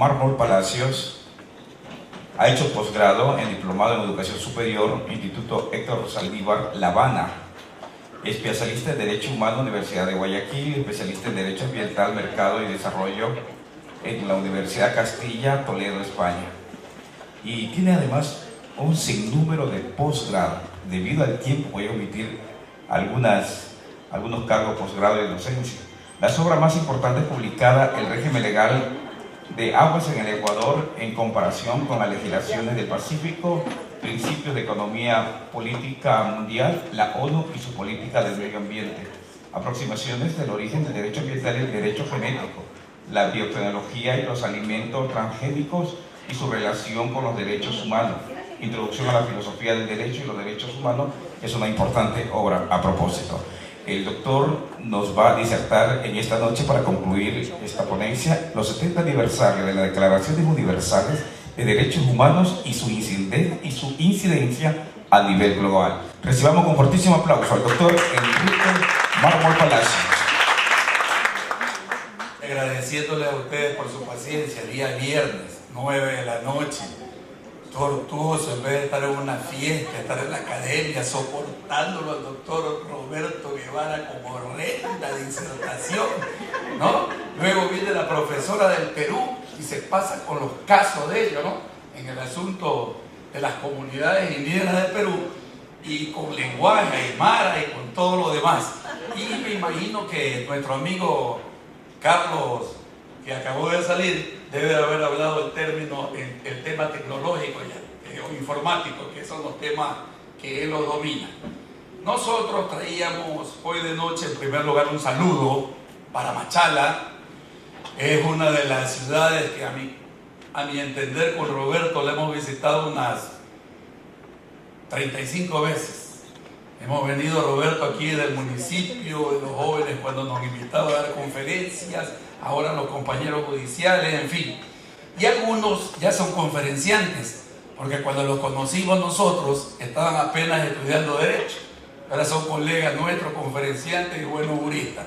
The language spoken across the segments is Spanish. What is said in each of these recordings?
Mármol Palacios ha hecho posgrado en Diplomado en Educación Superior, Instituto Héctor Saldívar, La Habana. Especialista en Derecho Humano, Universidad de Guayaquil. Especialista en Derecho Ambiental, Mercado y Desarrollo en la Universidad Castilla, Toledo, España. Y tiene además un sinnúmero de posgrado. Debido al tiempo voy a omitir algunos cargos posgrado de docencia. Las obras más importantes publicadas: El régimen legal de aguas en el Ecuador en comparación con las legislaciones del Pacífico, Principios de Economía Política Mundial, la ONU y su política del medio ambiente, Aproximaciones del origen del derecho ambiental y el derecho genético, la biotecnología y los alimentos transgénicos y su relación con los derechos humanos, Introducción a la filosofía del derecho y los derechos humanos. Es una importante obra a propósito. El doctor nos va a disertar en esta noche, para concluir esta ponencia, los 70 aniversarios de las Declaraciones Universales de Derechos Humanos y su incidencia a nivel global. Recibamos con fortísimo aplauso al doctor Enrique Mármol Palacios. Agradeciéndole a ustedes por su paciencia, día viernes, 9 de la noche, tortuoso, en vez de estar en una fiesta, estar en la academia, soportándolo al doctor Roberto Guevara como recta de disertación, ¿no? Luego viene la profesora del Perú y se pasa con los casos de ellos, ¿no? En el asunto de las comunidades indígenas del Perú, y con lenguaje aymara y con todo lo demás. Y me imagino que nuestro amigo Carlos, que acabó de salir, debe de haber hablado el tema tecnológico o informático, que son los temas que él los domina. Nosotros traíamos hoy de noche, en primer lugar, un saludo para Machala. Es una de las ciudades que a mi entender, con Roberto la hemos visitado unas 35 veces. Hemos venido, Roberto, aquí del municipio, de los jóvenes, cuando nos invitaba a dar conferencias, ahora los compañeros judiciales, en fin. Y algunos ya son conferenciantes, porque cuando los conocimos nosotros estaban apenas estudiando Derecho. Ahora son colegas nuestros, conferenciantes y buenos juristas.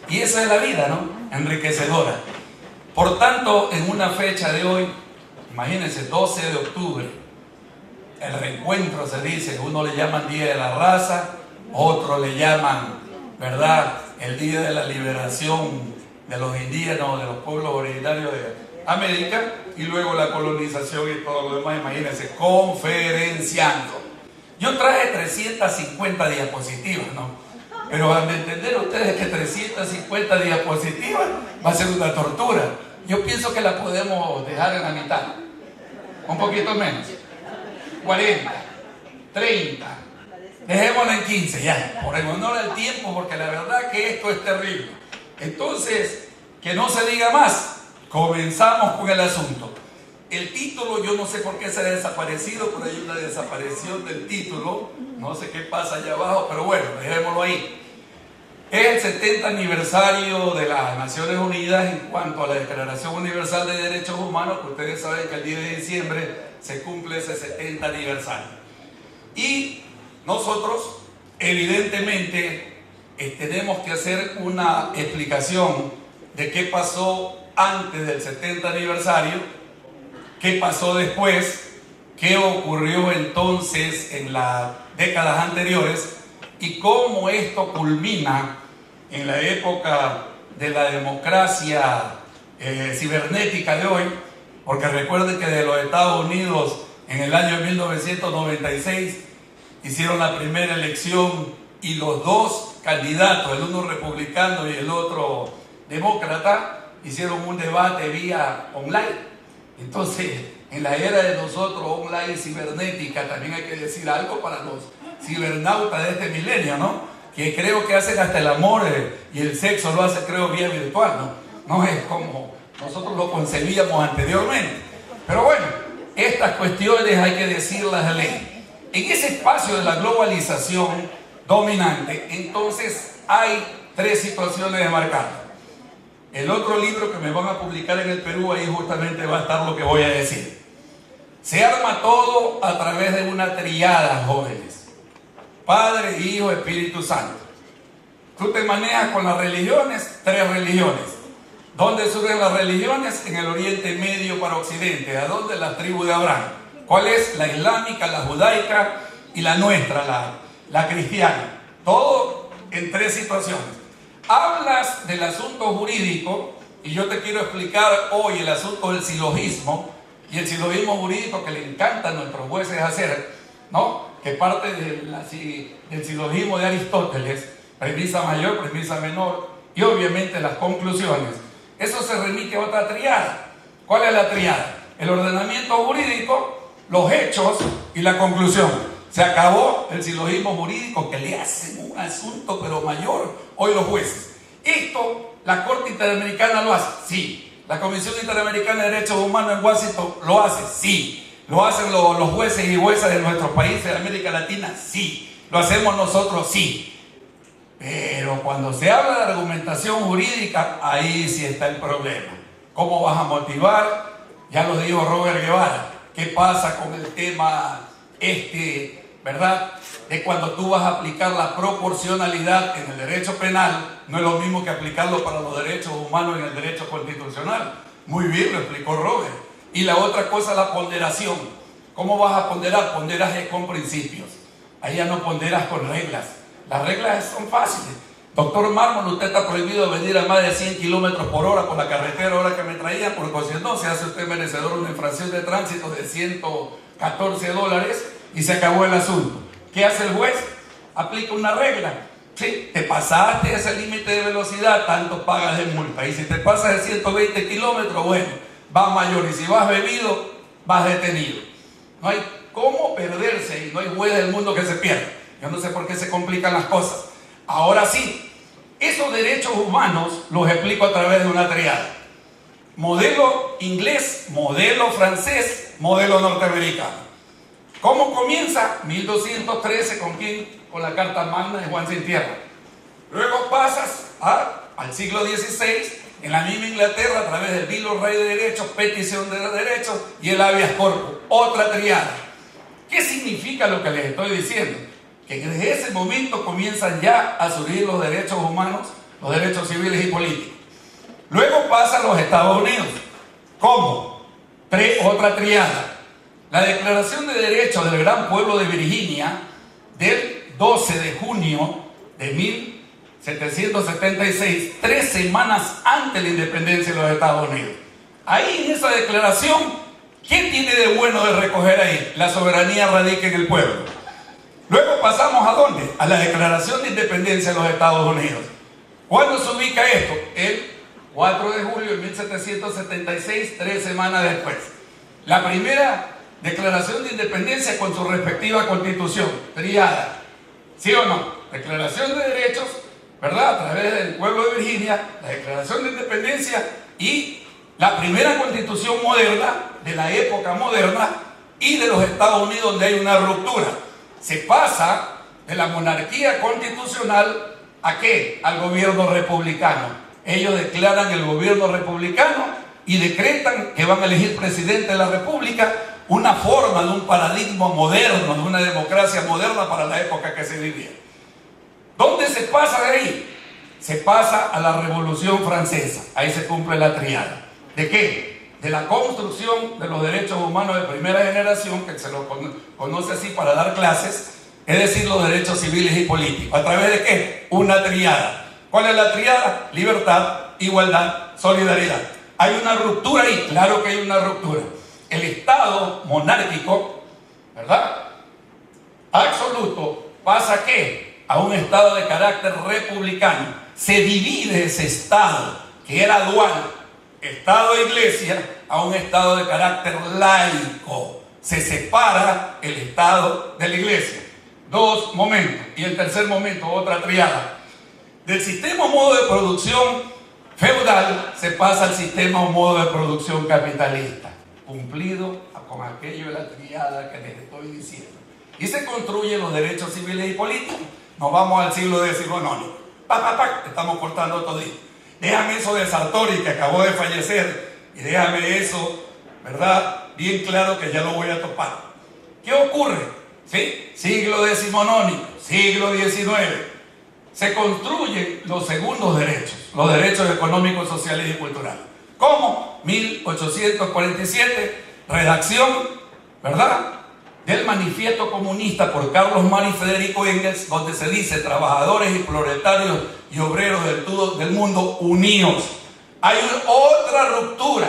Y esa es la vida, ¿no? Enriquecedora. Por tanto, en una fecha de hoy, imagínense, 12 de octubre, el reencuentro se dice, uno le llaman Día de la Raza, otros le llaman, ¿verdad?, el Día de la Liberación de los indígenas, de los pueblos originarios de América, y luego la colonización y todo lo demás. Imagínense, conferenciando. Yo traje 350 diapositivas, ¿no? Pero han de entender ustedes que 350 diapositivas va a ser una tortura. Yo pienso que la podemos dejar en la mitad, un poquito menos, 40, 30, dejémosla en 15 ya, por el honor al tiempo, porque la verdad que esto es terrible. Entonces, que no se diga más, comenzamos con el asunto. El título, yo no sé por qué se ha desaparecido, pero hay una desaparición del título, no sé qué pasa allá abajo, pero bueno, dejémoslo ahí. Es el 70 aniversario de las Naciones Unidas en cuanto a la Declaración Universal de Derechos Humanos, que ustedes saben que el 10 de diciembre se cumple ese 70 aniversario. Y nosotros, evidentemente, tenemos que hacer una explicación de qué pasó antes del 70 aniversario, qué pasó después, qué ocurrió entonces en las décadas anteriores y cómo esto culmina en la época de la democracia cibernética de hoy, porque recuerden que de los Estados Unidos en el año 1996 hicieron la primera elección y los dos candidatos, el uno republicano y el otro demócrata, hicieron un debate vía online. Entonces, en la era de nosotros, online, cibernética, también hay que decir algo para los cibernautas de este milenio, ¿no? Que creo que hacen hasta el amor y el sexo lo hacen, creo, vía virtual, ¿no? No es como nosotros lo concebíamos anteriormente. Pero bueno, estas cuestiones hay que decirlas a ley. En ese espacio de la globalización dominante, entonces hay tres situaciones de marcar. El otro libro que me van a publicar en el Perú, ahí justamente va a estar lo que voy a decir. Se arma todo a través de una triada, jóvenes: Padre, Hijo, Espíritu Santo. Tú te manejas con las religiones, tres religiones: ¿Dónde surgen las religiones? En el Oriente Medio para Occidente. ¿A dónde? La tribu de Abraham. ¿Cuál es? La islámica, la judaica y la nuestra, la cristiana. Todo en 3 situaciones. Hablas del asunto jurídico y yo te quiero explicar hoy el asunto del silogismo y el silogismo jurídico que le encanta a nuestros jueces hacer, ¿no? Que parte del silogismo de Aristóteles, premisa mayor, premisa menor y obviamente las conclusiones. Eso se remite a otra triada. ¿Cuál es la triada? El ordenamiento jurídico, los hechos y la conclusión. Se acabó el silogismo jurídico que le hacen un asunto pero mayor hoy los jueces. Esto la Corte Interamericana lo hace, sí. La Comisión Interamericana de Derechos Humanos en Washington lo hace, sí. Lo hacen los jueces y juezas de nuestros países de América Latina, sí. Lo hacemos nosotros, sí. Pero cuando se habla de argumentación jurídica, ahí sí está el problema. ¿Cómo vas a motivar? Ya lo dijo Robert Guevara. ¿Qué pasa con el tema verdad? De cuando tú vas a aplicar la proporcionalidad en el derecho penal, no es lo mismo que aplicarlo para los derechos humanos en el derecho constitucional. Muy bien, lo explicó Robert. Y la otra cosa, la ponderación. ¿Cómo vas a ponderar? Ponderas con principios. Ahí ya no ponderas con reglas. Las reglas son fáciles. Doctor Mármol, usted está prohibido venir a más de 100 kilómetros por hora por la carretera ahora que me traía, porque si no, se hace usted merecedor de una infracción de tránsito de $114 y se acabó el asunto. ¿Qué hace el juez? Aplica una regla. Sí, te pasaste ese límite de velocidad, tanto pagas de multa. Y si te pasas de 120 kilómetros, bueno, vas mayor. Y si vas bebido, vas detenido. No hay cómo perderse y no hay juez del mundo que se pierda. Yo no sé por qué se complican las cosas. Ahora sí, esos derechos humanos los explico a través de una triada. Modelo inglés, modelo francés, modelo norteamericano. ¿Cómo comienza? 1213, ¿con quién? Con la Carta Magna de Juan Sin Tierra. Luego pasas al siglo XVI, en la misma Inglaterra, a través del Bill of Rights de Derechos, petición de derechos y el habeas corpus. Otra triada. ¿Qué significa lo que les estoy diciendo? Que desde ese momento comienzan ya a surgir los derechos humanos, los derechos civiles y políticos. Luego pasa a los Estados Unidos. ¿Cómo? Otra triada. La Declaración de Derechos del Gran Pueblo de Virginia del 12 de junio de 1776, 3 semanas antes de la independencia de los Estados Unidos. Ahí en esa declaración, ¿qué tiene de bueno de recoger ahí? La soberanía radica en el pueblo. Luego pasamos ¿a dónde? A la Declaración de Independencia de los Estados Unidos. ¿Cuándo se ubica esto? El 4 de julio de 1776, 3 semanas después. La primera Declaración de Independencia con su respectiva constitución, triada. ¿Sí o no? Declaración de Derechos, ¿verdad? A través del pueblo de Virginia, la Declaración de Independencia y la primera constitución moderna, de la época moderna y de los Estados Unidos, donde hay una ruptura. Se pasa de la monarquía constitucional ¿a qué? Al gobierno republicano. Ellos declaran el gobierno republicano y decretan que van a elegir presidente de la república, una forma de un paradigma moderno, de una democracia moderna para la época que se vivía. ¿Dónde se pasa de ahí? Se pasa a la Revolución Francesa. Ahí se cumple la triada. ¿De qué? De la construcción de los derechos humanos de primera generación, que se lo conoce así para dar clases, es decir, los derechos civiles y políticos. ¿A través de qué? Una triada. ¿Cuál es la triada? Libertad, igualdad, solidaridad. ¿Hay una ruptura ahí? Claro que hay una ruptura. El Estado monárquico, ¿verdad?, absoluto, pasa ¿a qué? A un Estado de carácter republicano. Se divide ese Estado, que era dual, Estado-Iglesia, a un Estado de carácter laico. Se separa el Estado de la Iglesia. 2 momentos. Y el tercer momento, otra triada. Del sistema o modo de producción feudal se pasa al sistema o modo de producción capitalista, cumplido con aquello de la triada que les estoy diciendo. Y se construyen los derechos civiles y políticos. Nos vamos al siglo decimonónico. Estamos cortando todo día. Déjame eso de Sartori, que acabó de fallecer, y déjame eso, ¿verdad?, bien claro, que ya lo voy a topar. ¿Qué ocurre? ¿Sí? Siglo decimonónico, siglo XIX. Se construyen los segundos derechos. los derechos económicos, sociales y culturales. ¿Cómo? 1847, redacción, ¿verdad?, del manifiesto comunista por Carlos Marx y Federico Engels, donde se dice: trabajadores y proletarios y obreros del mundo, unidos. Hay otra ruptura.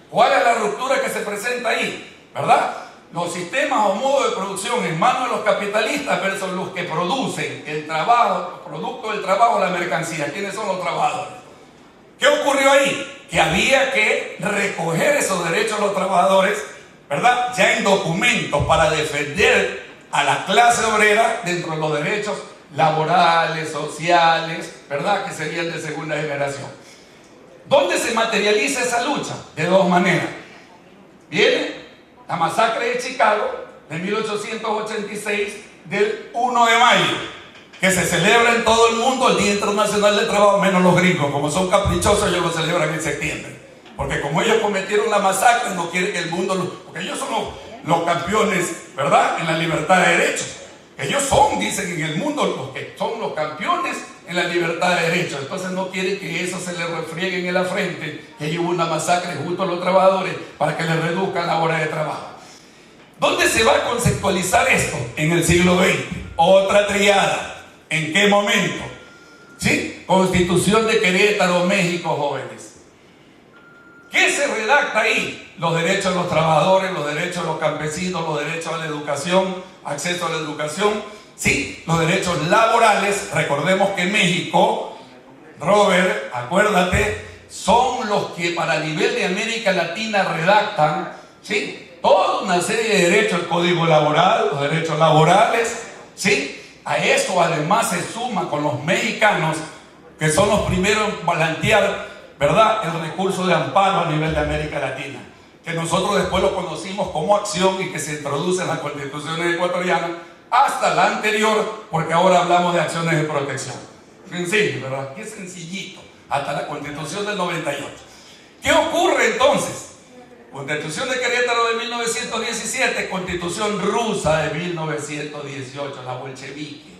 ¿Cuál es la ruptura que se presenta ahí? ¿Verdad? Los sistemas o modos de producción en manos de los capitalistas versus los que producen el trabajo, producto del trabajo, la mercancía. ¿Quiénes son los trabajadores? ¿Qué ocurrió ahí? Que había que recoger esos derechos de los trabajadores, ¿verdad?, ya en documentos, para defender a la clase obrera dentro de los derechos laborales, sociales, ¿verdad?, que serían de segunda generación. ¿Dónde se materializa esa lucha? De dos maneras. Viene la masacre de Chicago de 1886, del 1 de mayo, que se celebra en todo el mundo el Día Internacional del Trabajo, menos los gringos. Como son caprichosos, ellos lo celebran en septiembre. Porque como ellos cometieron la masacre, no quieren que el mundo... Porque ellos son los campeones, ¿verdad?, en la libertad de derechos. Ellos son, dicen en el mundo, los que son los campeones en la libertad de derechos. Entonces no quieren que eso se les refriegue en la frente, que hubo una masacre justo a los trabajadores para que les reduzcan la hora de trabajo. ¿Dónde se va a conceptualizar esto? En el siglo XX. Otra triada. ¿En qué momento? ¿Sí? Constitución de Querétaro, México, jóvenes. ¿Qué se redacta ahí? Los derechos de los trabajadores, los derechos de los campesinos, los derechos a la educación, acceso a la educación, sí, los derechos laborales. Recordemos que México, Robert, acuérdate, son los que para nivel de América Latina redactan, sí, toda una serie de derechos, el código laboral, los derechos laborales, sí. A eso además se suma con los mexicanos, que son los primeros en plantear, ¿verdad?, el recurso de amparo a nivel de América Latina, que nosotros después lo conocimos como acción y que se introduce en las constituciones ecuatorianas hasta la anterior, porque ahora hablamos de acciones de protección. Sencillo, ¿verdad? Qué sencillito, hasta la Constitución del 98. ¿Qué ocurre entonces? Constitución de Querétaro de 1917, Constitución rusa de 1918, la bolchevique,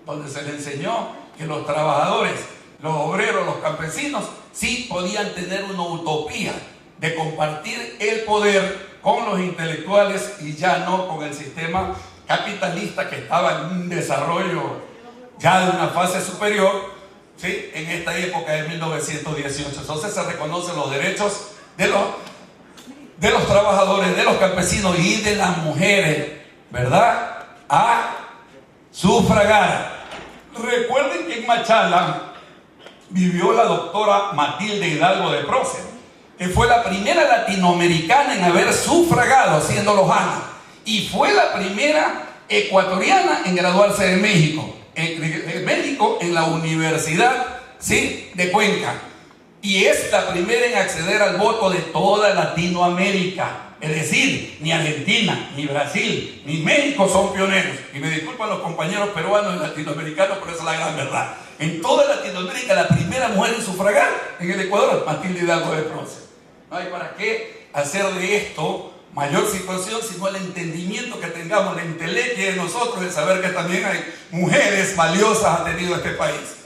donde se le enseñó que los trabajadores, los obreros, los campesinos, sí podían tener una utopía de compartir el poder con los intelectuales y ya no con el sistema capitalista que estaba en un desarrollo ya de una fase superior, ¿sí?, en esta época de 1918. Entonces se reconocen los derechos de los trabajadores, de los campesinos y de las mujeres, ¿verdad?, a sufragar. Recuerden que en Machala vivió la doctora Matilde Hidalgo de Prócer, que fue la primera latinoamericana en haber sufragado siendo lojana, y fue la primera ecuatoriana en graduarse de médico en la Universidad, ¿sí?, de Cuenca. Y es la primera en acceder al voto de toda Latinoamérica. Es decir, ni Argentina, ni Brasil, ni México son pioneros. Y me disculpan los compañeros peruanos y latinoamericanos, pero esa es la gran verdad. En toda Latinoamérica, la primera mujer en sufragar en el Ecuador, Matilde Hidalgo de Prócer. No hay para qué hacer de esto mayor situación, sino el entendimiento que tengamos, la intelequia de nosotros, de saber que también hay mujeres valiosas ha tenido este país.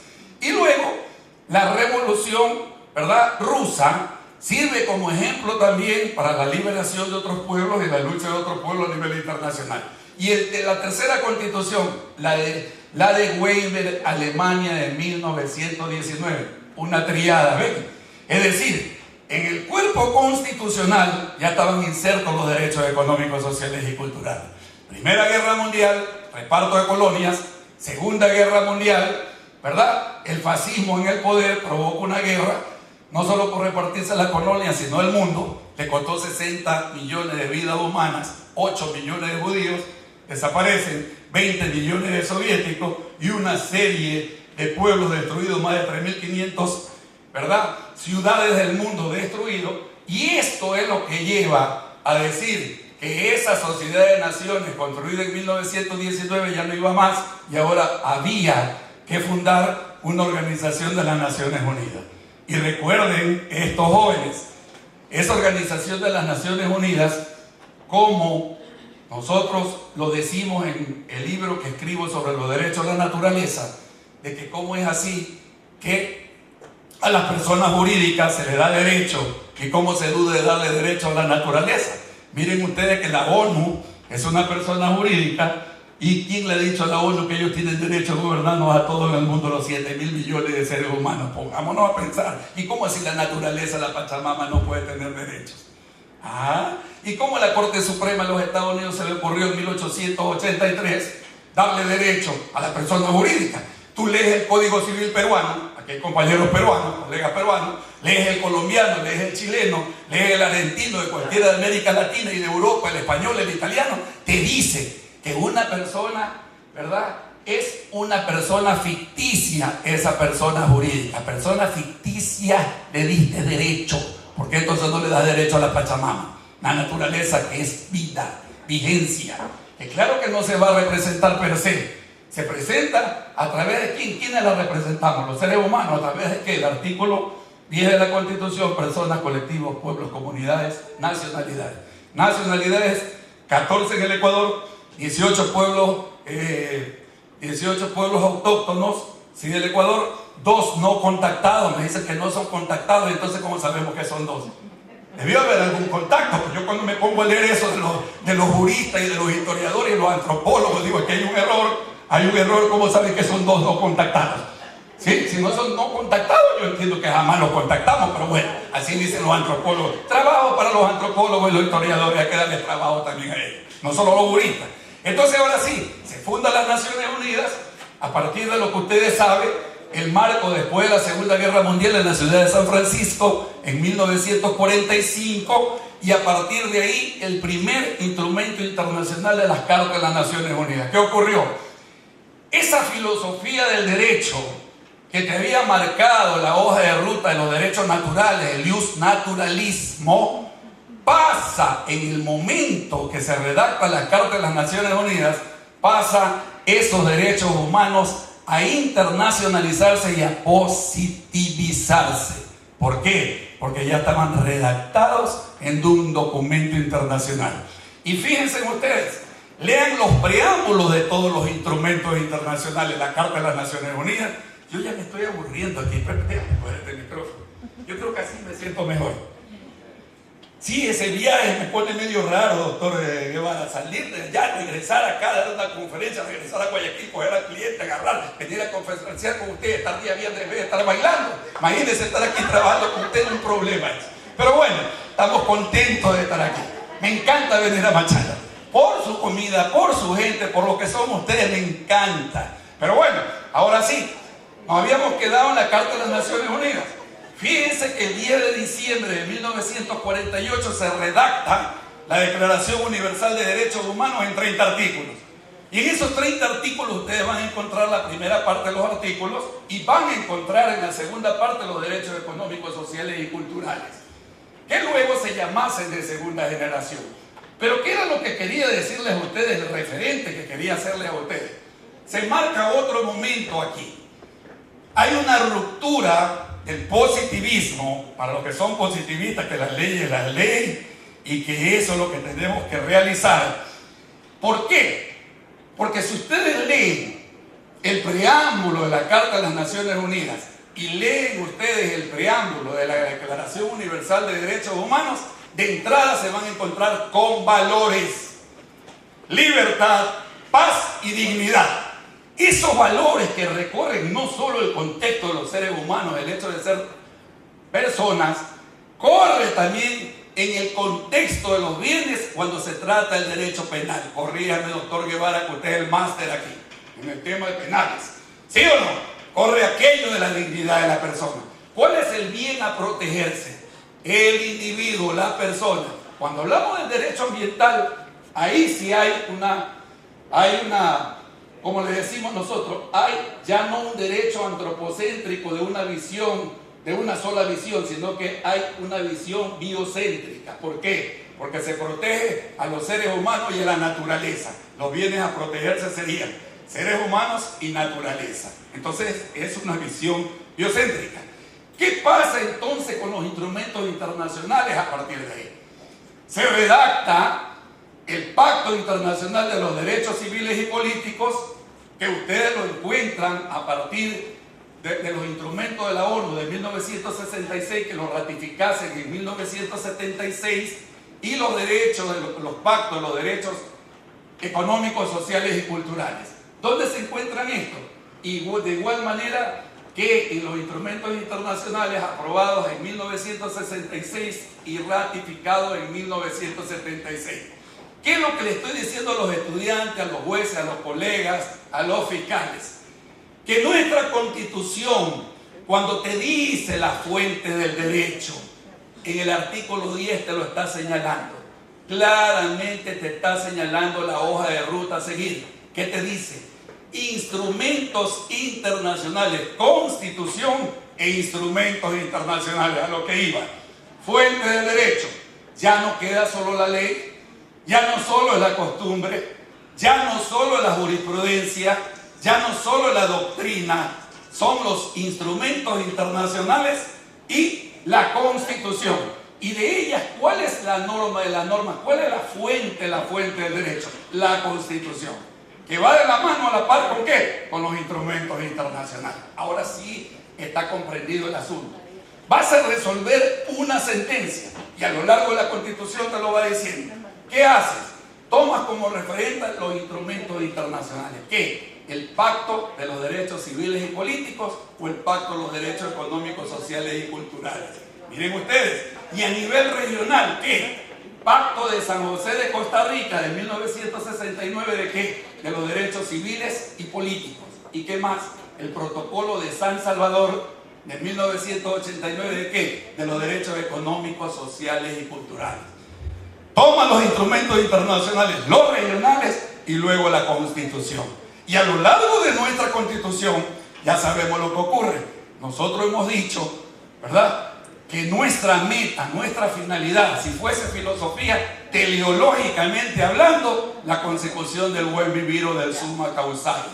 Y luego, la revolución, ¿verdad?, rusa, sirve como ejemplo también para la liberación de otros pueblos y la lucha de otros pueblos a nivel internacional. Y la tercera constitución, la de Weimar, Alemania, de 1919, una triada, ¿ven? Es decir, en el cuerpo constitucional ya estaban insertos los derechos económicos, sociales y culturales. Primera Guerra Mundial, reparto de colonias. Segunda Guerra Mundial, ¿verdad?, el fascismo en el poder provoca una guerra, no solo por repartirse las colonias, sino el mundo. Le costó 60 millones de vidas humanas, 8 millones de judíos desaparecen, 20 millones de soviéticos y una serie de pueblos destruidos, más de 3.500, ¿verdad?, ciudades del mundo destruidas. Y esto es lo que lleva a decir que esa sociedad de naciones construida en 1919 ya no iba más y ahora había que fundar una organización de las Naciones Unidas. Y recuerden estos jóvenes, esa organización de las Naciones Unidas, como nosotros lo decimos en el libro que escribo sobre los derechos de la naturaleza, de que cómo es así que A las personas jurídicas se les da derecho. ¿Y cómo se duda de darle derecho a la naturaleza? Miren ustedes que la ONU es una persona jurídica. ¿Y quién le ha dicho a la ONU que ellos tienen derecho a gobernarnos a todos en el mundo, los 7.000 millones de seres humanos? Pongámonos a pensar. ¿Y cómo así la naturaleza, la Pachamama, no puede tener derechos? ¿Y cómo a la Corte Suprema de los Estados Unidos se le ocurrió en 1883 darle derecho a la persona jurídica? Tú lees el Código Civil peruano, aquí hay compañeros peruanos, colegas peruanos, lees el colombiano, lees el chileno, lees el argentino, de cualquiera de América Latina y de Europa, el español, el italiano, te dice que una persona, ¿verdad?, es una persona ficticia, esa persona jurídica. Persona ficticia le diste derecho. ¿Por qué entonces no le das derecho a la Pachamama? La naturaleza, que es vida, vigencia, que claro que no se va a representar per se. Se presenta a través de quién. ¿Quiénes la representamos? Los seres humanos. ¿A través de qué? El artículo 10 de la Constitución: personas, colectivos, pueblos, comunidades, nacionalidades. Nacionalidades, 14 en el Ecuador, 18 pueblos autóctonos, sí, del Ecuador, 2 no contactados. Me dicen que no son contactados, entonces ¿cómo sabemos que son 2? Debió haber algún contacto. Yo cuando me pongo a leer eso de los juristas y de los historiadores y los antropólogos, digo que hay un error, ¿cómo saben que son 2 no contactados? ¿Sí? Si no son no contactados, yo entiendo que jamás los contactamos, pero bueno, así dicen los antropólogos. Trabajo para los antropólogos y los historiadores, hay que darles trabajo también a ellos, no solo los juristas. Entonces ahora sí, se fundan las Naciones Unidas a partir de lo que ustedes saben, el marco después de la Segunda Guerra Mundial en la ciudad de San Francisco en 1945, y a partir de ahí el primer instrumento internacional de las Cartas de las Naciones Unidas. ¿Qué ocurrió? Esa filosofía del derecho que te había marcado la hoja de ruta de los derechos naturales, el justnaturalismo, pasa en el momento que se redacta la Carta de las Naciones Unidas, pasa esos derechos humanos a internacionalizarse y a positivizarse. ¿Por qué? Porque ya estaban redactados en un documento internacional. Y fíjense ustedes, lean los preámbulos de todos los instrumentos internacionales, la Carta de las Naciones Unidas. Yo ya me estoy aburriendo aquí, déjame el micrófono. Yo creo que así me siento mejor. Sí, ese viaje me pone medio raro, doctor Guevara, salir de allá, regresar acá, dar una conferencia, regresar a Guayaquil, coger al cliente, agarrar, venir a conferenciar con usted, estar día viernes, estar bailando. Imagínense estar aquí trabajando con usted, un problema. Pero bueno, estamos contentos de estar aquí. Me encanta venir a Machala, por su comida, por su gente, por lo que son ustedes, me encanta. Pero bueno, ahora sí, nos habíamos quedado en la Carta de las Naciones Unidas. Fíjense que el 10 de diciembre de 1948 se redacta la Declaración Universal de Derechos Humanos en 30 artículos. Y en esos 30 artículos ustedes van a encontrar la primera parte de los artículos y van a encontrar en la segunda parte los derechos económicos, sociales y culturales, que luego se llamasen de segunda generación. Pero ¿qué era lo que quería decirles a ustedes, el referente que quería hacerles a ustedes? Se marca otro momento aquí. Hay una ruptura del positivismo, para los que son positivistas, que las leyes las leen y que eso es lo que tenemos que realizar. ¿Por qué? Porque si ustedes leen el preámbulo de la Carta de las Naciones Unidas y leen ustedes el preámbulo de la Declaración Universal de Derechos Humanos, de entrada se van a encontrar con valores: libertad, paz y dignidad. Esos valores que recorren no solo el contexto de los seres humanos, el hecho de ser personas, corre también en el contexto de los bienes cuando se trata del derecho penal. Corríjame, doctor Guevara, que usted es el máster aquí, en el tema de penales. ¿Sí o no? Corre aquello de la dignidad de la persona. ¿Cuál es el bien a protegerse? El individuo, la persona. Cuando hablamos del derecho ambiental, ahí sí hay una, como le decimos nosotros, hay ya no un derecho antropocéntrico de una visión, de una sola visión, sino que hay una visión biocéntrica. ¿Por qué? Porque se protege a los seres humanos y a la naturaleza. Los bienes a protegerse serían seres humanos y naturaleza. Entonces es una visión biocéntrica. ¿Qué pasa entonces con los instrumentos internacionales a partir de ahí? Se redacta el Pacto Internacional de los Derechos Civiles y Políticos, que ustedes lo encuentran a partir de los instrumentos de la ONU de 1966, que los ratificasen en 1976, y los derechos, los pactos de los derechos económicos, sociales y culturales. ¿Dónde se encuentran estos? Y de igual manera que en los instrumentos internacionales aprobados en 1966 y ratificados en 1976. ¿Qué es lo que le estoy diciendo a los estudiantes, a los jueces, a los colegas, a los fiscales? Que nuestra Constitución, cuando te dice la fuente del derecho, en el artículo 10 te lo está señalando. Claramente te está señalando la hoja de ruta a seguir. ¿Qué te dice? Instrumentos internacionales, Constitución e instrumentos internacionales, a lo que iba. Fuente del derecho. Ya no queda solo la ley, ya no solo es la costumbre, ya no solo es la jurisprudencia, ya no solo es la doctrina, son los instrumentos internacionales y la Constitución. Y de ellas, ¿cuál es la norma de las normas? ¿Cuál es la fuente del derecho? La Constitución, que va de la mano a la par ¿con qué? Con los instrumentos internacionales. Ahora sí está comprendido el asunto. Vas a resolver una sentencia y a lo largo de la Constitución te lo va diciendo. ¿Qué haces? Tomas como referente los instrumentos internacionales. ¿Qué? El Pacto de los Derechos Civiles y Políticos o el Pacto de los Derechos Económicos, Sociales y Culturales. Miren ustedes, y a nivel regional, ¿qué? Pacto de San José de Costa Rica de 1969, ¿de qué? De los derechos civiles y políticos. ¿Y qué más? El Protocolo de San Salvador de 1989, ¿de qué? De los derechos económicos, sociales y culturales. Toma los instrumentos internacionales, los regionales y luego la Constitución. Y a lo largo de nuestra Constitución ya sabemos lo que ocurre. Nosotros hemos dicho, ¿verdad?, que nuestra meta, nuestra finalidad, si fuese filosofía, teleológicamente hablando, la consecución del buen vivir o del summa causale.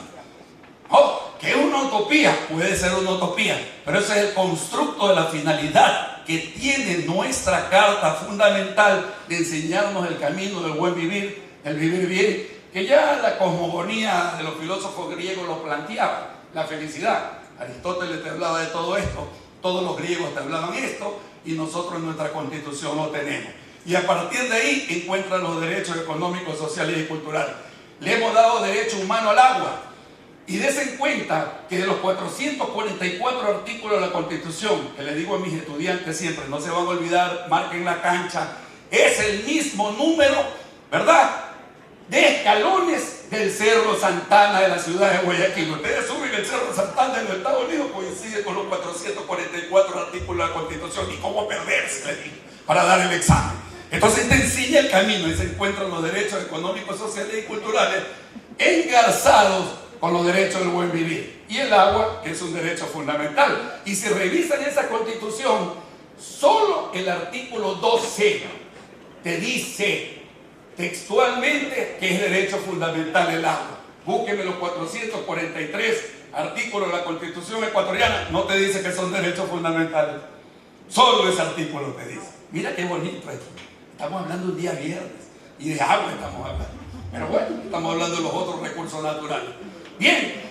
Oh, que es una utopía, puede ser una utopía, pero ese es el constructo de la finalidad que tiene nuestra carta fundamental de enseñarnos el camino del buen vivir, el vivir bien, que ya la cosmogonía de los filósofos griegos lo planteaba, la felicidad. Aristóteles te hablaba de todo esto, todos los griegos te hablaban esto, y nosotros en nuestra Constitución lo tenemos. Y a partir de ahí encuentran los derechos económicos, sociales y culturales. Le hemos dado derecho humano al agua. Y des en cuenta que de los 444 artículos de la Constitución, que le digo a mis estudiantes siempre, no se van a olvidar, marquen la cancha, es el mismo número, ¿verdad?, de escalones del Cerro Santana de la ciudad de Guayaquil. Ustedes suben el Cerro Santana en los Estados Unidos, coincide con los 444 artículos de la Constitución. ¿Y cómo perderse, le digo, para dar el examen? Entonces te enseña el camino y se encuentran los derechos económicos, sociales y culturales engarzados con los derechos del buen vivir. Y el agua, que es un derecho fundamental. Y si revisan esa Constitución, solo el artículo 2C te dice textualmente que es derecho fundamental el agua. Búsquenme los 443 artículos de la Constitución ecuatoriana, no te dice que son derechos fundamentales. Solo ese artículo te dice. Mira qué bonito esto. Estamos hablando un día viernes y de agua estamos hablando. Pero bueno, estamos hablando de los otros recursos naturales. Bien,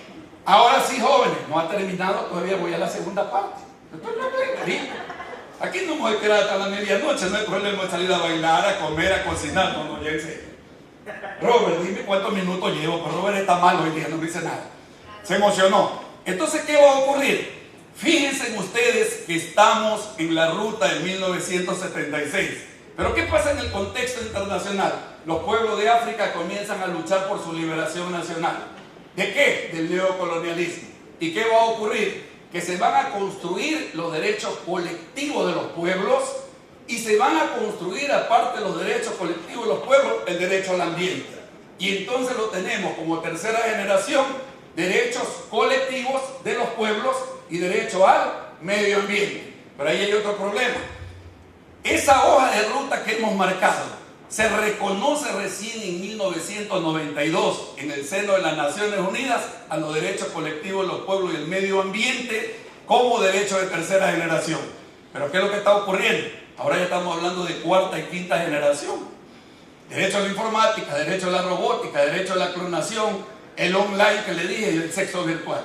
ahora sí, jóvenes, no ha terminado, todavía voy a la segunda parte. Aquí no me voy a quedar hasta la medianoche, no hay problema de salir a bailar, a comer, a cocinar, no, ya en serio. Robert, dime cuántos minutos llevo, pero Robert está mal hoy día, no dice nada. Se emocionó. Entonces, ¿qué va a ocurrir? Fíjense ustedes que estamos en la ruta de 1976. Pero ¿qué pasa en el contexto internacional? Los pueblos de África comienzan a luchar por su liberación nacional. ¿De qué? Del neocolonialismo. ¿Y qué va a ocurrir? Que se van a construir los derechos colectivos de los pueblos y se van a construir, aparte de los derechos colectivos de los pueblos, el derecho al ambiente. Y entonces lo tenemos como tercera generación, derechos colectivos de los pueblos y derecho al medio ambiente. Pero ahí hay otro problema. Esa hoja de ruta que hemos marcado se reconoce recién en 1992 en el seno de las Naciones Unidas a los derechos colectivos de los pueblos y el medio ambiente como derechos de tercera generación. Pero ¿qué es lo que está ocurriendo? Ahora ya estamos hablando de cuarta y quinta generación. Derecho a la informática, derecho a la robótica, derecho a la clonación, el online que le dije y el sexo virtual.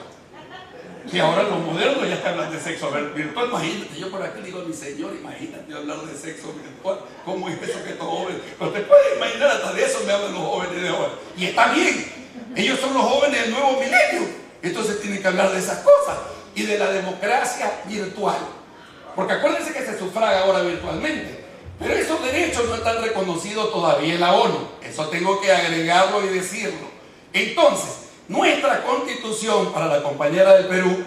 Y ahora los modernos ya te hablan de sexo virtual. Imagínate, yo por aquí digo, mi señor, imagínate hablar de sexo virtual. ¿Cómo es eso que estos jóvenes? Pero te puedes imaginar, hasta de eso me hablan los jóvenes de ahora. Y está bien, ellos son los jóvenes del nuevo milenio. Entonces tienen que hablar de esas cosas y de la democracia virtual. Porque acuérdense que se sufraga ahora virtualmente. Pero esos derechos no están reconocidos todavía en la ONU. Eso tengo que agregarlo y decirlo. Entonces, nuestra constitución para la compañera del Perú,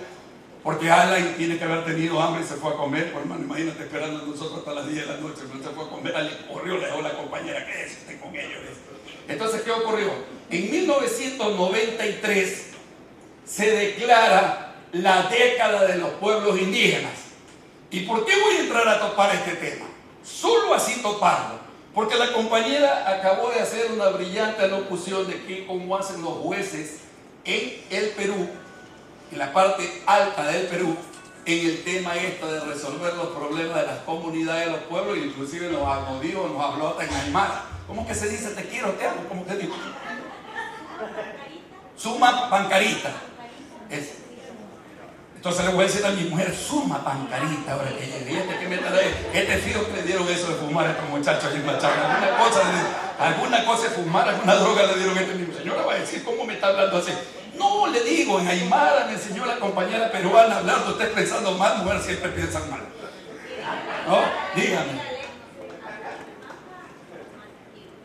porque Alan tiene que haber tenido hambre y se fue a comer, pues hermano, imagínate esperando a nosotros hasta las 10 de la noche, pero se fue a comer, le corrió, le dejó la compañera, ¿qué es usted con ellos? Entonces, ¿qué ocurrió? En 1993 se declara la década de los pueblos indígenas. ¿Y por qué voy a entrar a topar este tema? Solo así toparlo. Porque la compañera acabó de hacer una brillante locución de que cómo hacen los jueces en el Perú, en la parte alta del Perú, en el tema de resolver los problemas de las comunidades, de los pueblos, inclusive nos habló hasta en aymara. ¿Cómo que se dice te quiero, te amo? ¿Cómo que digo? Suma pancarita. Entonces le voy a decir a mi mujer, suma pancarita ahora que llegue. Y que me trae, fío que le dieron eso de fumar a estos muchachos en Machanga. Alguna cosa de fumar, alguna droga le dieron a este mismo. Señora va a decir, ¿cómo me está hablando así? No, le digo, en aymara me enseñó la compañera peruana hablando, usted pensando mal, mujer siempre piensan mal. ¿No? Dígame.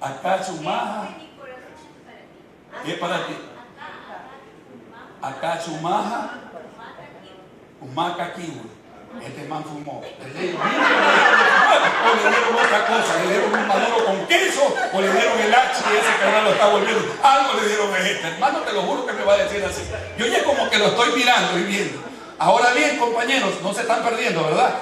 Acá chumaja. ¿Qué para ti? Acá chumaja. Humaca kiwi. Este man fumó. Le dieron otra cosa, le dieron un maduro con queso, o le dieron el H y ese que ahora lo está volviendo. Algo le dieron a este. Hermano, te lo juro que me va a decir así. Yo ya como que lo estoy mirando y viendo. Ahora bien, compañeros, no se están perdiendo, ¿verdad?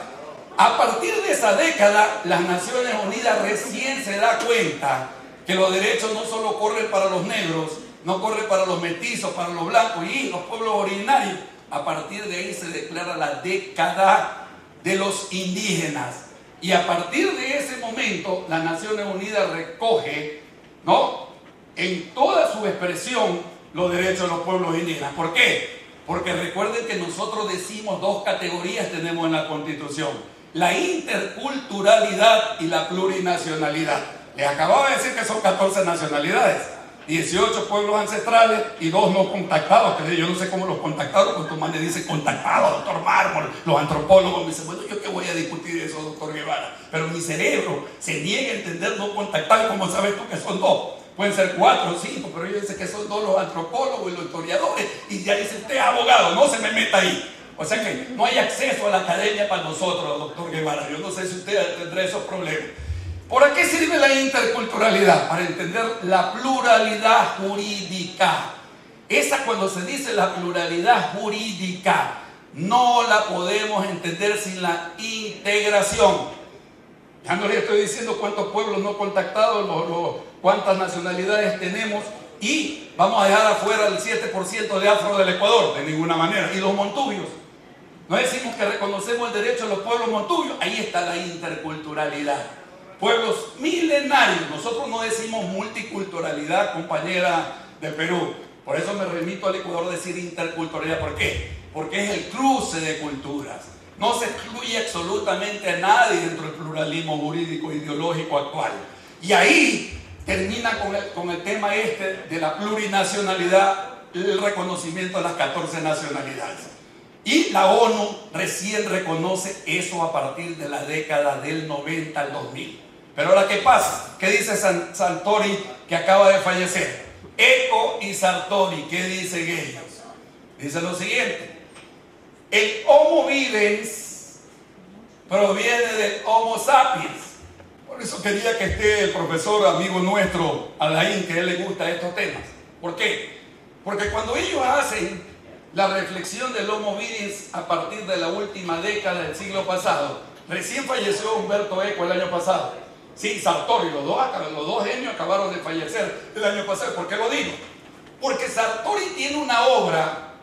A partir de esa década, las Naciones Unidas recién se da cuenta que los derechos no solo corren para los negros, no corren para los mestizos, para los blancos y los pueblos originarios. A partir de ahí se declara la década de los indígenas. Y a partir de ese momento, las Naciones Unidas recoge, ¿no?, en toda su expresión los derechos de los pueblos indígenas. ¿Por qué? Porque recuerden que nosotros decimos dos categorías tenemos en la Constitución: la interculturalidad y la plurinacionalidad. Les acababa de decir que son 14 nacionalidades. 18 pueblos ancestrales y 2 no contactados, que yo no sé cómo los contactados, porque tu madre dice contactados, doctor Mármol, los antropólogos me dicen, bueno, yo qué voy a discutir eso, doctor Guevara, pero mi cerebro se niega a entender no contactados, como sabes tú que son 2, pueden ser 4 o 5, pero ellos dicen que son 2 los antropólogos y los historiadores, y ya dice usted abogado, no se me meta ahí. O sea que no hay acceso a la academia para nosotros, doctor Guevara, yo no sé si usted tendrá esos problemas. ¿Por qué sirve la interculturalidad? Para entender la pluralidad jurídica. Esa, cuando se dice la pluralidad jurídica, no la podemos entender sin la integración. Ya no les estoy diciendo cuántos pueblos no contactados, cuántas nacionalidades tenemos, y vamos a dejar afuera el 7% de afro del Ecuador, de ninguna manera, y los montubios. No decimos que reconocemos el derecho de los pueblos montubios, ahí está la interculturalidad. Pueblos milenarios, nosotros no decimos multiculturalidad, compañera de Perú, por eso me remito al Ecuador a decir interculturalidad. ¿Por qué? Porque es el cruce de culturas, no se excluye absolutamente a nadie dentro del pluralismo jurídico e ideológico actual. Y ahí termina con el tema de la plurinacionalidad, el reconocimiento de las 14 nacionalidades. Y la ONU recién reconoce eso a partir de la década del 90 al 2000. Pero ahora, ¿qué pasa? ¿Qué dice Sartori, que acaba de fallecer? Eco y Sartori, ¿qué dicen ellos? Dice lo siguiente: el Homo videns proviene del Homo sapiens. Por eso quería que esté el profesor amigo nuestro, Alain, que a él le gusta estos temas. ¿Por qué? Porque cuando ellos hacen la reflexión del Homo videns a partir de la última década del siglo pasado, recién falleció Humberto Eco el año pasado. Sí, Sartori, los dos genios acabaron de fallecer el año pasado. ¿Por qué lo digo? Porque Sartori tiene una obra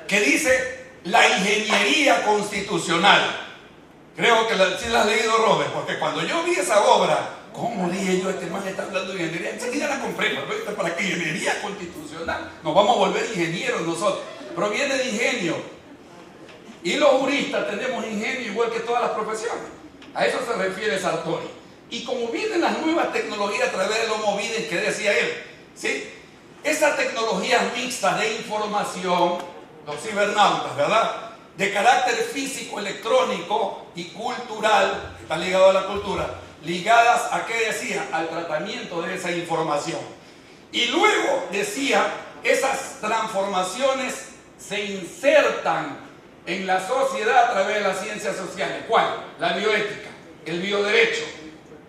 que dice la ingeniería constitucional. Creo que sí la has leído, Robert, porque cuando yo vi esa obra, ¿cómo dije yo? Este man está hablando de ingeniería. Enseguida la compré, pero ¿para qué ingeniería constitucional? Nos vamos a volver ingenieros nosotros. proviene de ingenio. Y los juristas tenemos ingenio igual que todas las profesiones. A eso se refiere Sartori. Y como vienen las nuevas tecnologías a través del Homo Videns que decía él, ¿sí? Esas tecnologías mixtas de información, los cibernautas, ¿verdad? De carácter físico, electrónico y cultural, está ligado a la cultura, ligadas a, ¿qué decía? Al tratamiento de esa información. Y luego decía, esas transformaciones se insertan en la sociedad a través de las ciencias sociales. ¿Cuál? La bioética, el bioderecho.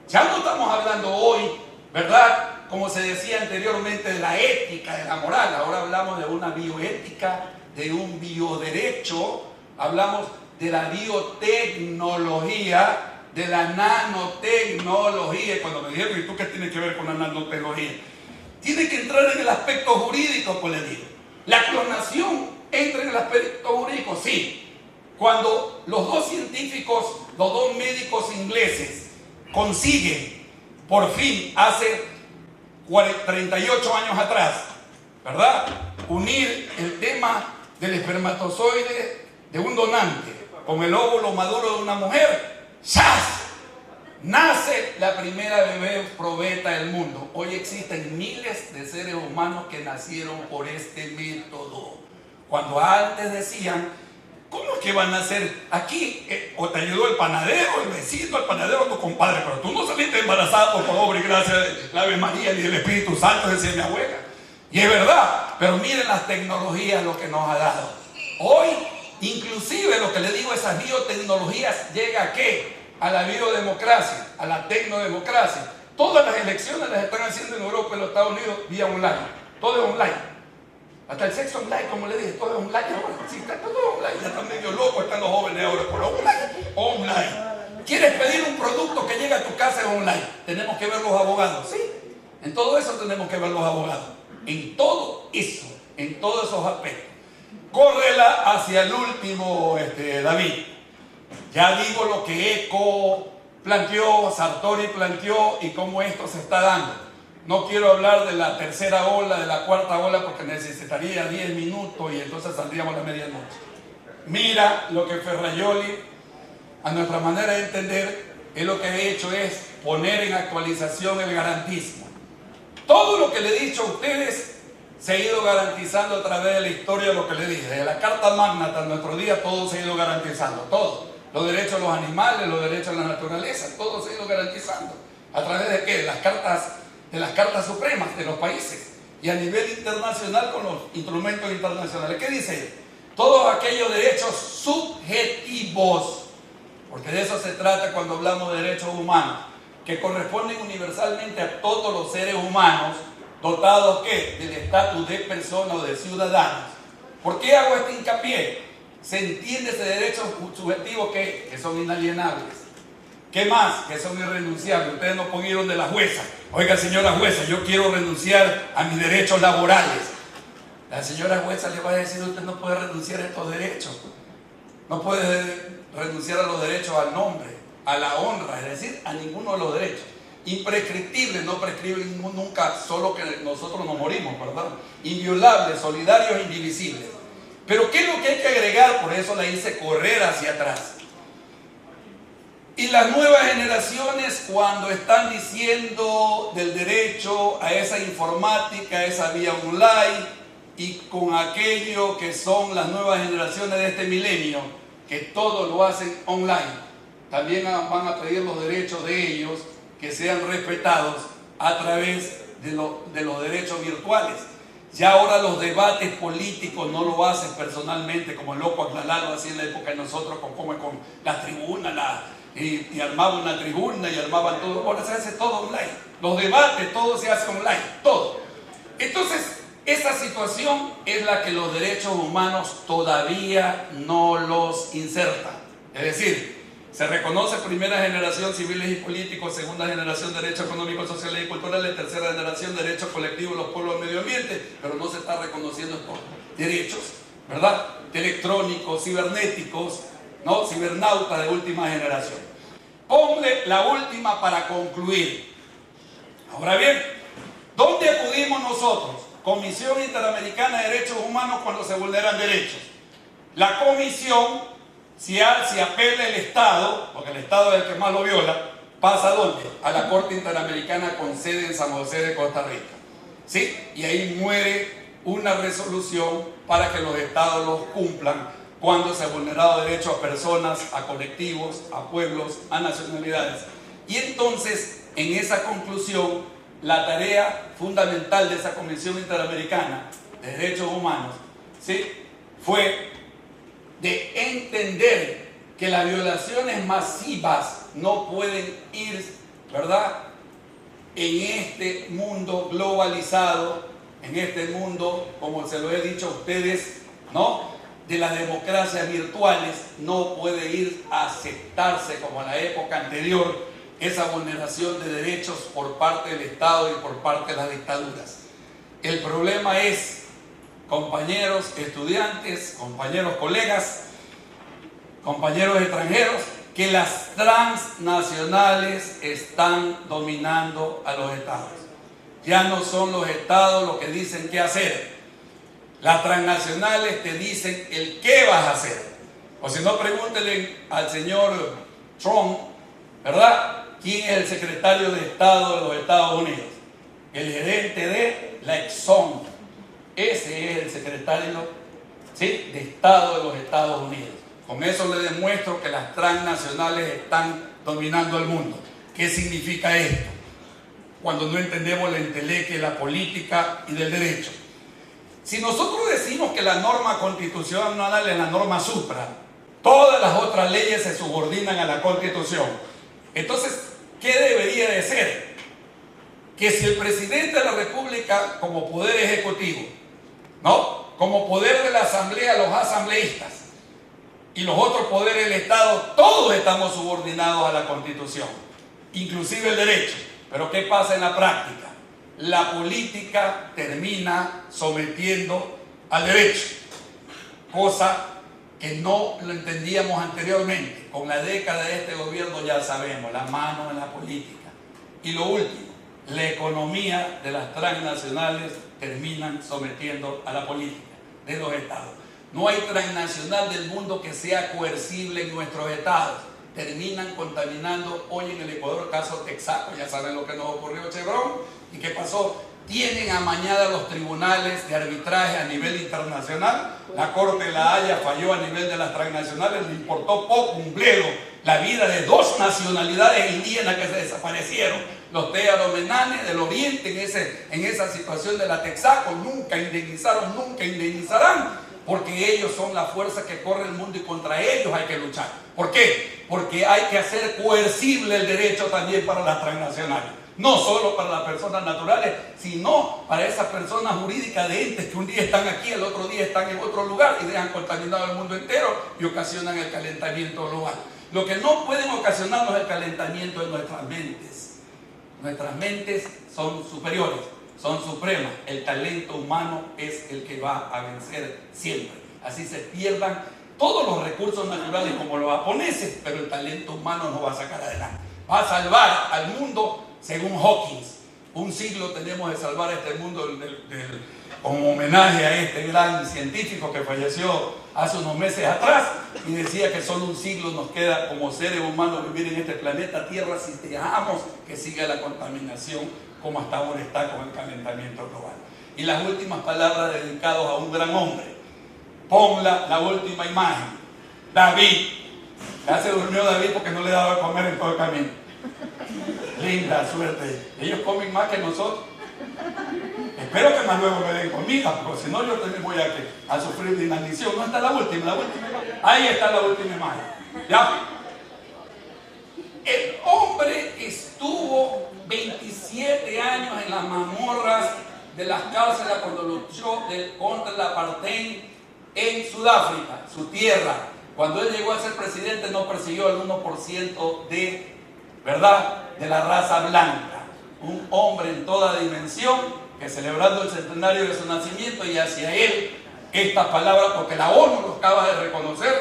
Ya no estamos hablando hoy, ¿verdad?, como se decía anteriormente, de la ética, de la moral. Ahora hablamos de una bioética, de un bioderecho, hablamos de la biotecnología, de la nanotecnología. Y cuando me dijeron, ¿y tú qué tienes que ver con la nanotecnología? Tiene que entrar en el aspecto jurídico, pues le digo. La clonación entra en el aspecto jurídico, sí. Cuando los dos científicos, los dos médicos ingleses consiguen, por fin, hace 38 años atrás, ¿verdad?, unir el tema del espermatozoide de un donante con el óvulo maduro de una mujer, ¡zas!, nace la primera bebé probeta del mundo. Hoy existen miles de seres humanos que nacieron por este método. Cuando antes decían, ¿cómo es que van a nacer aquí? O te ayudó el panadero, el vecino, el panadero, tu compadre, pero tú no saliste embarazado por obra y gracia de la Ave María ni del Espíritu Santo, decía mi abuela. Y es verdad, pero miren las tecnologías lo que nos ha dado. Hoy, inclusive lo que le digo, esas biotecnologías llega a ¿qué? A la biodemocracia, a la tecnodemocracia. Todas las elecciones las están haciendo en Europa y en los Estados Unidos vía online. Todo es online. Hasta el sexo online, como le dije, todo es online ahora. Sí, está todo online. Ya están medio locos, están los jóvenes ahora, pero online. ¿Quieres pedir un producto que llegue a tu casa? Es online. Tenemos que ver los abogados. Sí, en todo eso tenemos que ver los abogados. En todo eso, en todos esos aspectos. Córrela hacia el último, David. Ya digo lo que Eco planteó, Sartori planteó y cómo esto se está dando. No quiero hablar de la tercera ola, de la cuarta ola, porque necesitaría 10 minutos y entonces saldríamos a la medianoche. Mira lo que Ferrajoli, a nuestra manera de entender, es lo que ha hecho es poner en actualización el garantismo. Todo lo que le he dicho a ustedes se ha ido garantizando a través de la historia, lo que le dije. Desde la Carta Magna hasta nuestro día, todo se ha ido garantizando, todo. Los derechos de los animales, los derechos de la naturaleza, todo se ha ido garantizando. ¿A través de qué? De las cartas supremas de los países y a nivel internacional con los instrumentos internacionales. ¿Qué dice? Todos aquellos derechos subjetivos, porque de eso se trata cuando hablamos de derechos humanos, que corresponden universalmente a todos los seres humanos dotados ¿qué? Del estatus de persona o de ciudadanos. ¿Por qué hago este hincapié? Se entiende ese derecho subjetivo que son inalienables. ¿Qué más? Que son irrenunciables. Ustedes no pudieron de la jueza. Oiga, señora jueza, yo quiero renunciar a mis derechos laborales. La señora jueza le va a decir, usted no puede renunciar a estos derechos. No puede renunciar a los derechos al nombre, a la honra, es decir, a ninguno de los derechos. Imprescriptibles, no prescriben nunca, solo que nosotros nos morimos, ¿verdad? Inviolables, solidarios, indivisibles. Pero ¿qué es lo que hay que agregar? Por eso la hice correr hacia atrás. Y las nuevas generaciones, cuando están diciendo del derecho a esa informática, a esa vía online, y con aquello que son las nuevas generaciones de este milenio, que todo lo hacen online, también van a pedir los derechos de ellos que sean respetados a través de los derechos virtuales. Ya ahora los debates políticos no lo hacen personalmente, como el loco aclarado así en la época de nosotros, con la tribuna, y armaban una tribuna y armaban todo. Ahora se hace todo online. Los debates, todo se hace online, todo. Entonces, esa situación es la que los derechos humanos todavía no los insertan. Es decir, se reconoce primera generación civiles y políticos, segunda generación derechos económicos, sociales y culturales, tercera generación derechos colectivos de los pueblos del medio ambiente, pero no se está reconociendo estos derechos, ¿verdad? Electrónicos, cibernéticos, ¿no? Cibernautas de última generación. Ponle la última para concluir. Ahora bien, ¿dónde acudimos nosotros? Comisión Interamericana de Derechos Humanos cuando se vulneran derechos. La comisión, si apela el Estado, porque el Estado es el que más lo viola, ¿pasa a dónde? A la Corte Interamericana con sede en San José de Costa Rica. ¿Sí? Y ahí muere una resolución para que los Estados los cumplan cuando se ha vulnerado derechos a personas, a colectivos, a pueblos, a nacionalidades. Y entonces, en esa conclusión, la tarea fundamental de esa Comisión Interamericana de Derechos Humanos, ¿sí?, fue de entender que las violaciones masivas no pueden ir, ¿verdad?, en este mundo globalizado, en este mundo, como se lo he dicho a ustedes, ¿no?, de las democracias virtuales, no puede ir a aceptarse como en la época anterior esa vulneración de derechos por parte del Estado y por parte de las dictaduras. El problema es, compañeros estudiantes, compañeros colegas, compañeros extranjeros, que las transnacionales están dominando a los Estados. Ya no son los Estados los que dicen qué hacer. Las transnacionales te dicen el qué vas a hacer. O si no, pregúntenle al señor Trump, ¿verdad?, quién es el secretario de Estado de los Estados Unidos. El gerente de la Exxon. Ese es el secretario, ¿sí?, de Estado de los Estados Unidos. Con eso le demuestro que las transnacionales están dominando el mundo. ¿Qué significa esto? Cuando no entendemos la entelequia, la política y del derecho. Si nosotros decimos que la norma constitucional es la norma supra, todas las otras leyes se subordinan a la Constitución. Entonces, ¿qué debería de ser? Que si el presidente de la República, como poder ejecutivo, ¿no?, como poder de la Asamblea, los asambleístas, y los otros poderes del Estado, todos estamos subordinados a la Constitución, inclusive el derecho. Pero ¿qué pasa en la práctica? La política termina sometiendo al derecho, cosa que no lo entendíamos anteriormente. Con la década de este gobierno ya sabemos, la mano en la política. Y lo último, la economía de las transnacionales terminan sometiendo a la política de los Estados. No hay transnacional del mundo que sea coercible en nuestros Estados. Terminan contaminando. Hoy en el Ecuador, caso Texaco, ya saben lo que nos ocurrió Chevron. ¿Y qué pasó? Tienen amañada los tribunales de arbitraje a nivel internacional. La Corte de La Haya falló a nivel de las transnacionales. Le importó poco un bledo la vida de dos nacionalidades indígenas que se desaparecieron. Los tearomenanes del oriente en esa situación de la Texaco nunca indemnizaron, nunca indemnizarán. Porque ellos son la fuerza que corre el mundo y contra ellos hay que luchar. ¿Por qué? Porque hay que hacer coercible el derecho también para las transnacionales. No solo para las personas naturales, sino para esas personas jurídicas de entes que un día están aquí, el otro día están en otro lugar y dejan contaminado el mundo entero y ocasionan el calentamiento global. Lo que no pueden ocasionarnos el calentamiento es nuestras mentes. Nuestras mentes son superiores, son supremas. El talento humano es el que va a vencer siempre. Así se pierdan todos los recursos naturales como los japoneses, pero el talento humano nos va a sacar adelante. Va a salvar al mundo, según Hawkins. Un siglo tenemos de salvar a este mundo como homenaje a este gran científico que falleció hace unos meses atrás y decía que solo un siglo nos queda como seres humanos vivir en este planeta Tierra si dejamos que siga la contaminación como hasta ahora está con el calentamiento global. Y las últimas palabras dedicadas a un gran hombre. Pon la última imagen. David. Ya se durmió David porque no le daba de comer en todo el camino. Linda suerte. Ellos comen más que nosotros. Espero que más luego me den comida, porque si no yo también voy a sufrir de inanición. ¿No está la última? Ahí está la última imagen. ¿Ya? El hombre estuvo 27 años en las mazmorras de las cárceles cuando luchó contra el apartheid en Sudáfrica, su tierra. Cuando él llegó a ser presidente no persiguió al 1% de, ¿verdad?, de la raza blanca. Un hombre en toda dimensión que celebrando el centenario de su nacimiento y hacia él estas palabras, porque la ONU lo acaba de reconocer,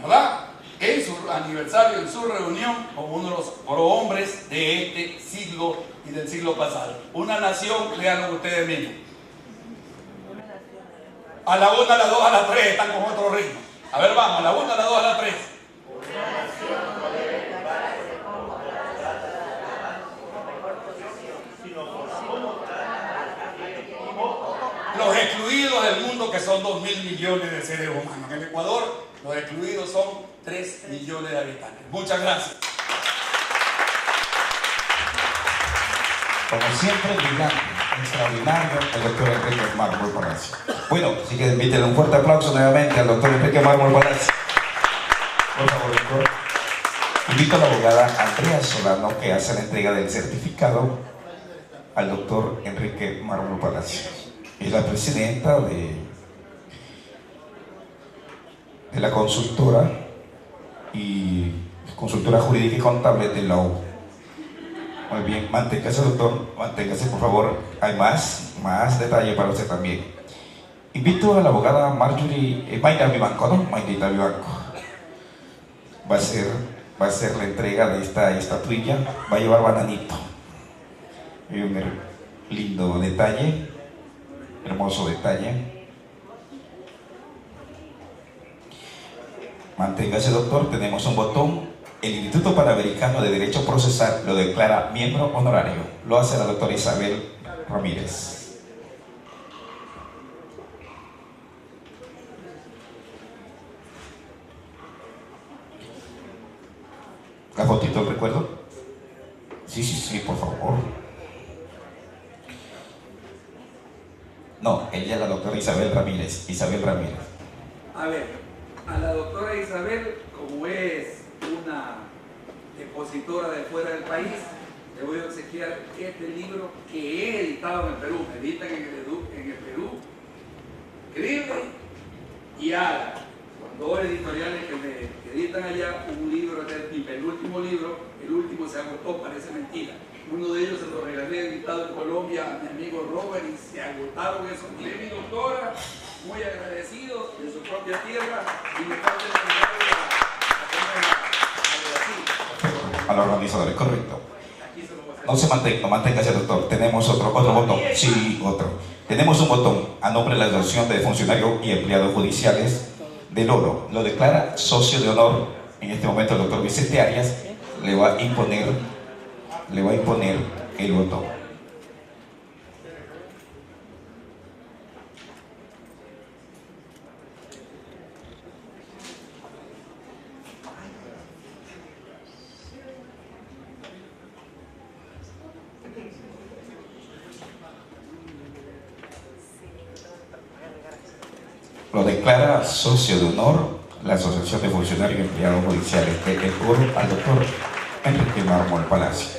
¿verdad?, en su aniversario, en su reunión, como uno de los prohombres de este siglo y del siglo pasado. Una nación, léanlo ustedes mismos, A la 1, a la 2, a la 3, están con otro ritmo. A ver, vamos, a la 1, a la 2, a la 3. Los excluidos del mundo, que son 2.000 millones de seres humanos. En el Ecuador, los excluidos son 3 millones de habitantes. Muchas gracias. Como siempre, brillante, extraordinario, el doctor Enrique Mármol Palacio. Bueno, así que inviten un fuerte aplauso nuevamente al doctor Enrique Mármol Palacio. Por favor, doctor. Invito a la abogada Andrea Solano, que hace la entrega del certificado al doctor Enrique Mármol Palacio. Es la presidenta de la consultora jurídica y contable de la U. Muy bien, manténgase, doctor, manténgase, por favor. Hay más detalle para usted también. Invito a la abogada Mayra Vivanco, ¿no? Mayrita Vivanco. Va a ser la entrega de esta estatuilla. Va a llevar bananito. Hay un lindo detalle, hermoso detalle. Manténgase, doctor. Tenemos un botón. El Instituto Panamericano de Derecho Procesal lo declara miembro honorario. Lo hace la doctora Isabel Ramírez. ¿La fotito del recuerdo? Sí, por favor. No, ella es la doctora Isabel Ramírez. A ver, a la doctora Isabel, como es una expositora de fuera del país, le voy a obsequiar este libro que he editado en el Perú. Me editan en el Perú, escribe y haga. Con 2 editoriales que me editan allá, un libro, este es mi penúltimo libro, el último se agotó, parece mentira. Uno de ellos se lo regalé editado en Colombia a mi amigo Robert y se agotaron esos. Y mi doctora, muy agradecido de su propia tierra, y me parte a los organizadores, correcto. No se mantenga, manténgase, doctor. Tenemos otro botón. Sí, otro. Tenemos un botón a nombre de la Asociación de Funcionarios y Empleados Judiciales del Oro. Lo declara socio de honor. En este momento el doctor Vicente Arias le va a imponer el botón. Lo declara socio de honor la Asociación de Funcionarios y Empleados Judiciales del Oro al doctor Enrique Mármol Palacio.